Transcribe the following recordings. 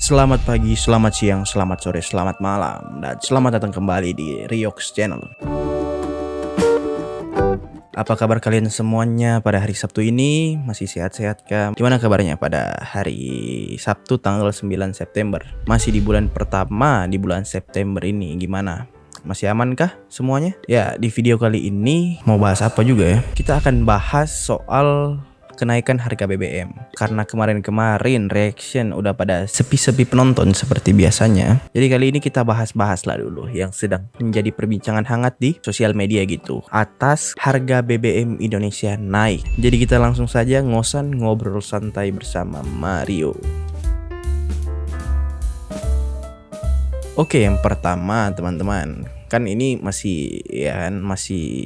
Selamat pagi, selamat siang, selamat sore, selamat malam, dan selamat datang kembali di Riox Channel. Apa kabar kalian semuanya pada hari Sabtu ini? Masih sehat-sehat kah? Gimana kabarnya pada hari Sabtu tanggal 9 September? Masih di bulan pertama di bulan September ini, gimana? Masih aman kah semuanya? Ya, di video kali ini mau bahas apa juga ya? Kita akan bahas soal kenaikan harga BBM. Karena kemarin-kemarin reaction udah pada sepi-sepi penonton seperti biasanya. Jadi kali ini kita bahas-bahas lah dulu yang sedang menjadi perbincangan hangat di sosial media gitu. Atas harga BBM Indonesia naik. Jadi kita langsung saja ngobrol santai bersama Mario. Oke, yang pertama teman-teman, kan ini masih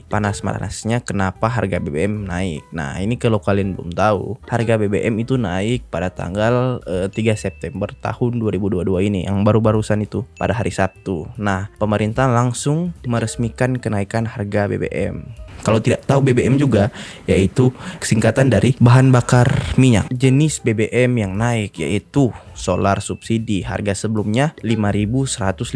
panas-panasnya kenapa harga BBM naik. Nah, ini kalau kalian belum tahu, harga BBM itu naik pada tanggal 3 September tahun 2022 ini, yang baru-barusan itu pada hari Sabtu. Nah, pemerintah langsung meresmikan kenaikan harga BBM. Kalau tidak tahu BBM juga, yaitu singkatan dari bahan bakar minyak. Jenis BBM yang naik yaitu solar subsidi. Harga sebelumnya 5.150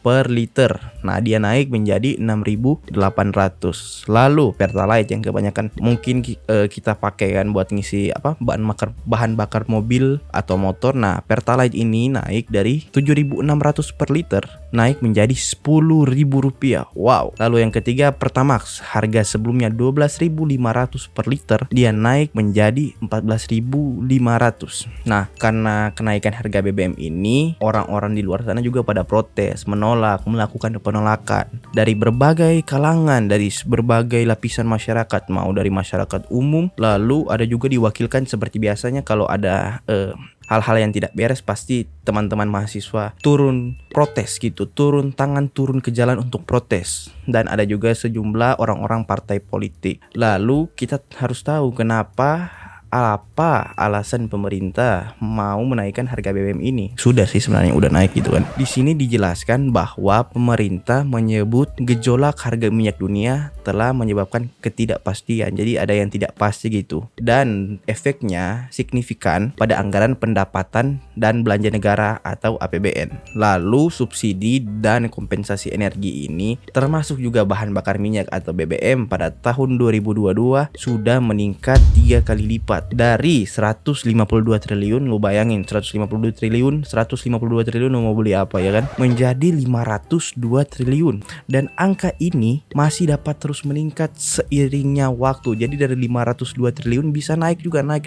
per liter. Nah, dia naik menjadi 6.800. Lalu Pertalite yang kebanyakan mungkin kita pakai kan buat ngisi bahan bakar mobil atau motor. Nah, Pertalite ini naik dari 7.600 per liter naik menjadi Rp10.000. Wow. Lalu yang ketiga Pertamax, harga sebelumnya 12.500 per liter, dia naik menjadi 14.500. Nah, karena kenaikan harga BBM ini, orang-orang di luar sana juga pada protes, menolak, melakukan penolakan dari berbagai kalangan, dari berbagai lapisan masyarakat, mau dari masyarakat umum, lalu ada juga diwakilkan seperti biasanya kalau ada hal-hal yang tidak beres, pasti teman-teman mahasiswa turun protes gitu, turun tangan, turun ke jalan untuk protes. Dan ada juga sejumlah orang-orang partai politik. Lalu kita harus tahu apa alasan pemerintah mau menaikkan harga BBM ini. Sudah sih sebenarnya udah naik gitu kan. Di sini dijelaskan bahwa pemerintah menyebut gejolak harga minyak dunia telah menyebabkan ketidakpastian. Jadi ada yang tidak pasti gitu. Dan efeknya signifikan pada anggaran pendapatan dan belanja negara atau APBN. Lalu subsidi dan kompensasi energi ini termasuk juga bahan bakar minyak atau BBM pada tahun 2022 sudah meningkat 3 kali lipat. Dari 152 triliun, lu bayangin 152 triliun lu mau beli apa ya kan, menjadi 502 triliun. Dan angka ini masih dapat terus meningkat seiringnya waktu. Jadi dari 502 triliun bisa naik juga, naik,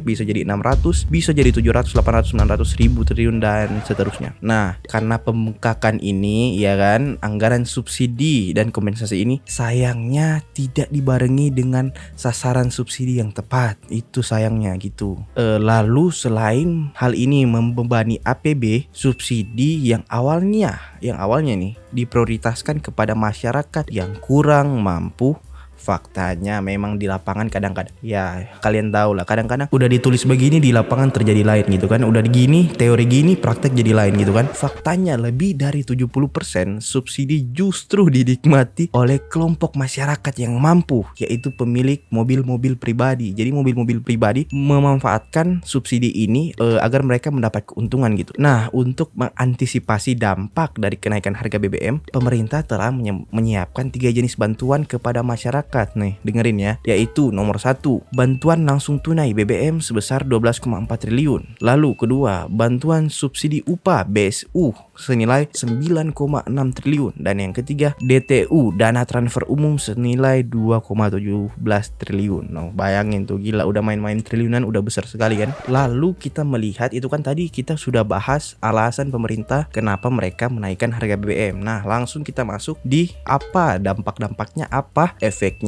bisa jadi 600, bisa jadi 700, 800, 900, 1000 triliun dan seterusnya. Nah, karena pembengkakan ini ya kan, anggaran subsidi dan kompensasi ini sayangnya tidak dibarengi dengan sasaran subsidi yang tepat. Itu sayangnya gitu. Lalu selain hal ini membebani APB, subsidi yang awalnya nih diprioritaskan kepada masyarakat yang kurang mampu, faktanya memang di lapangan kadang-kadang ya kalian tahu lah, kadang-kadang udah ditulis begini di lapangan terjadi lain gitu kan, udah gini teori gini praktek jadi lain gitu kan. Faktanya lebih dari 70% subsidi justru dinikmati oleh kelompok masyarakat yang mampu, yaitu pemilik mobil-mobil pribadi. Jadi mobil-mobil pribadi memanfaatkan subsidi ini agar mereka mendapat keuntungan gitu. Nah, untuk mengantisipasi dampak dari kenaikan harga BBM, pemerintah telah menyiapkan 3 jenis bantuan kepada masyarakat. Nih, dengerin ya, yaitu nomor 1, bantuan langsung tunai BBM sebesar 12,4 triliun. Lalu kedua, bantuan subsidi upah BSU senilai 9,6 triliun. Dan yang ketiga, DTU, dana transfer umum senilai 2,17 triliun. Nah, bayangin tuh, gila, udah main-main triliunan, udah besar sekali kan. Lalu kita melihat, itu kan tadi kita sudah bahas alasan pemerintah kenapa mereka menaikkan harga BBM. Nah, langsung kita masuk di apa dampak-dampaknya, apa efeknya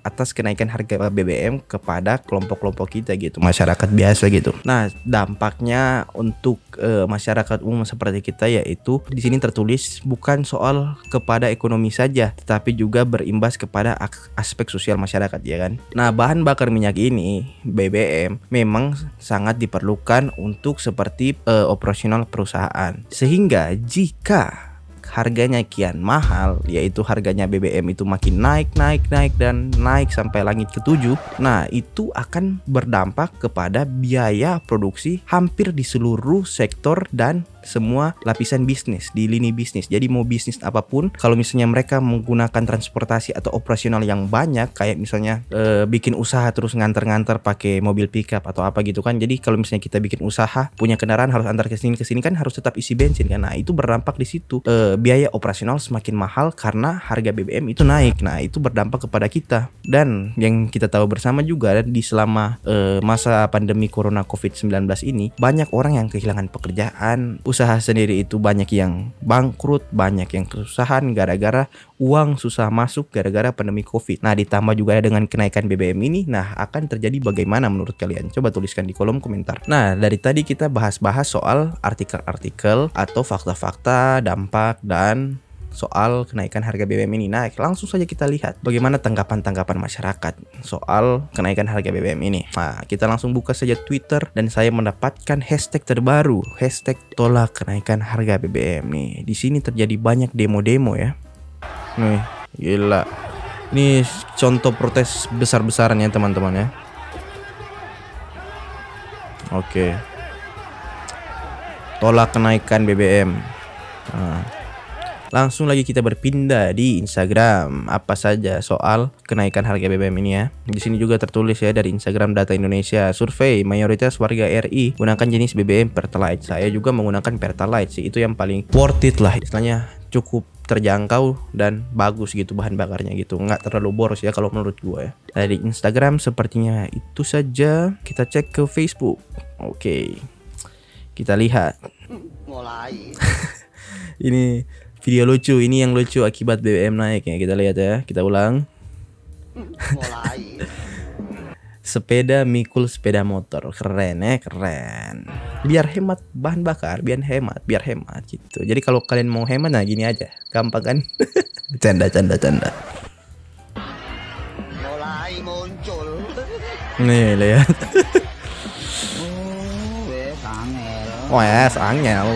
atas kenaikan harga BBM kepada kelompok-kelompok kita gitu, masyarakat biasa gitu. Nah, dampaknya untuk masyarakat umum seperti kita yaitu di sini tertulis bukan soal kepada ekonomi saja, tetapi juga berimbas kepada aspek sosial masyarakat ya kan. Nah, bahan bakar minyak ini BBM memang sangat diperlukan untuk seperti operasional perusahaan. Sehingga jika harganya kian mahal, yaitu harganya BBM itu makin naik dan naik sampai langit ketujuh. Nah, itu akan berdampak kepada biaya produksi hampir di seluruh sektor dan semua lapisan bisnis di lini bisnis. Jadi mau bisnis apapun, kalau misalnya mereka menggunakan transportasi atau operasional yang banyak, kayak misalnya bikin usaha terus nganter-nganter pakai mobil pickup atau apa gitu kan. Jadi kalau misalnya kita bikin usaha, punya kendaraan harus antar ke sini kan harus tetap isi bensin kan. Nah, itu berdampak di situ. Biaya operasional semakin mahal karena harga BBM itu naik. Nah, itu berdampak kepada kita. Dan yang kita tahu bersama juga di selama masa pandemi corona COVID-19 ini, banyak orang yang kehilangan pekerjaan, usaha sendiri itu banyak yang bangkrut, banyak yang kesusahan gara-gara uang susah masuk gara-gara pandemi COVID. Nah, ditambah juga dengan kenaikan BBM ini, nah akan terjadi bagaimana menurut kalian? Coba tuliskan di kolom komentar. Nah, dari tadi kita bahas-bahas soal artikel-artikel atau fakta-fakta, dampak, dan soal kenaikan harga BBM ini. Nah, langsung saja kita lihat bagaimana tanggapan-tanggapan masyarakat soal kenaikan harga BBM ini. Nah, kita langsung buka saja Twitter dan saya mendapatkan hashtag terbaru, hashtag tolak kenaikan harga BBM nih. Di sini terjadi banyak demo-demo ya. Nih, gila. Ini contoh protes besar-besaran ya teman-teman ya. Oke. Tolak kenaikan BBM. Nah, langsung lagi kita berpindah di Instagram. Apa saja soal kenaikan harga BBM ini ya. Di sini juga tertulis ya dari Instagram Data Indonesia. Survei mayoritas warga RI gunakan jenis BBM Pertalite. Saya juga menggunakan Pertalite sih. Itu yang paling worth it lah. Istilahnya cukup terjangkau dan bagus gitu bahan bakarnya gitu. Nggak terlalu boros ya kalau menurut gue ya. Dari Instagram sepertinya itu saja. Kita cek ke Facebook. Oke. Kita lihat. Mulai. Ini video lucu, ini yang lucu akibat BBM naik ya. Kita lihat ya, kita ulang. Mulai. Sepeda mikul sepeda motor, keren ya, keren. Biar hemat bahan bakar, biar hemat gitu. Jadi kalau kalian mau hemat, nah gini aja, gampang kan? Canda. Mulai muncul. Nih lihat. Angel. Wah, angel.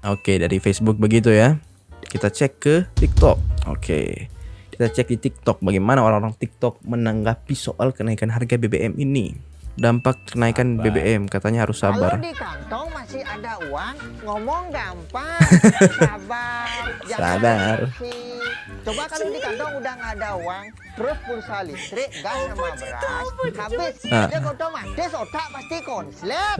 Oke, dari Facebook begitu ya. Kita cek ke TikTok. Oke. Kita cek di TikTok bagaimana orang-orang TikTok menanggapi soal kenaikan harga BBM ini. Dampak kenaikan BBM katanya harus sabar. Kalau di kantong masih ada uang, ngomong gampang. Sabar. Sabar. Coba kalau di kantong udah nggak ada uang, terus pulsa listrik, gas sama beras, habis. Dia otomatis otak pasti konslet.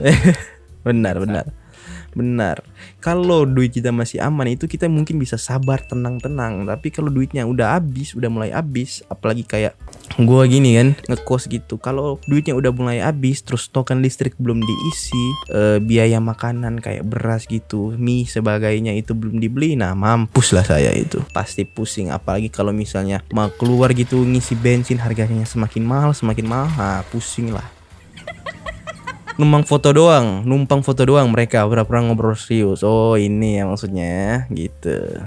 Benar. Kalau duit kita masih aman itu kita mungkin bisa sabar tenang-tenang. Tapi kalau duitnya udah habis, udah mulai habis, apalagi kayak gua gini kan ngekos gitu. Kalau duitnya udah mulai habis, terus token listrik belum diisi, biaya makanan kayak beras gitu, mie sebagainya itu belum dibeli, nah mampus lah saya itu. Pasti pusing. Apalagi kalau misalnya mau keluar gitu ngisi bensin harganya semakin mahal, pusing lah. Numpang foto doang mereka pura-pura ngobrol serius. Oh ini ya maksudnya gitu.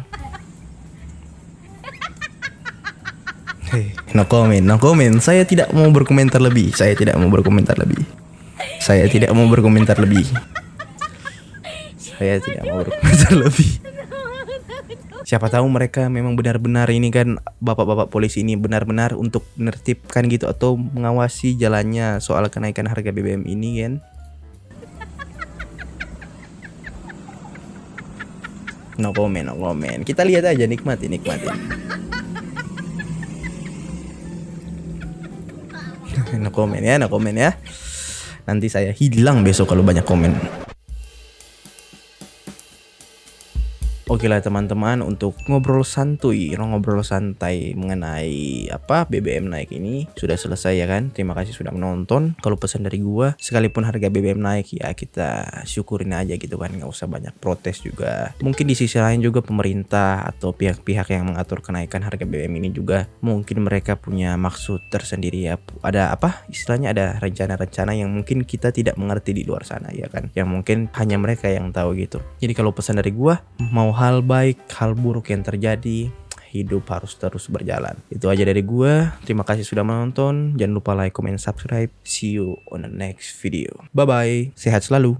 No comment. Saya tidak mau berkomentar lebih. Siapa tahu mereka memang benar-benar ini kan bapak-bapak polisi ini benar-benar untuk menertibkan gitu atau mengawasi jalannya soal kenaikan harga BBM ini kan. No comment. Kita lihat aja, nikmatin. No comment ya. Nanti saya hilang besok kalau banyak komen. Oke lah teman-teman, untuk ngobrol santai mengenai BBM naik ini sudah selesai ya kan. Terima kasih sudah menonton. Kalau pesan dari gua, sekalipun harga BBM naik ya kita syukurin aja gitu kan, nggak usah banyak protes juga. Mungkin di sisi lain juga pemerintah atau pihak-pihak yang mengatur kenaikan harga BBM ini juga mungkin mereka punya maksud tersendiri ya. Ada istilahnya ada rencana-rencana yang mungkin kita tidak mengerti di luar sana ya kan, yang mungkin hanya mereka yang tahu gitu. Jadi kalau pesan dari gua, mau hal baik, hal buruk yang terjadi, hidup harus terus berjalan. Itu aja dari gua. Terima kasih sudah menonton. Jangan lupa like, comment, subscribe. See you on the next video. Bye bye. Sehat selalu.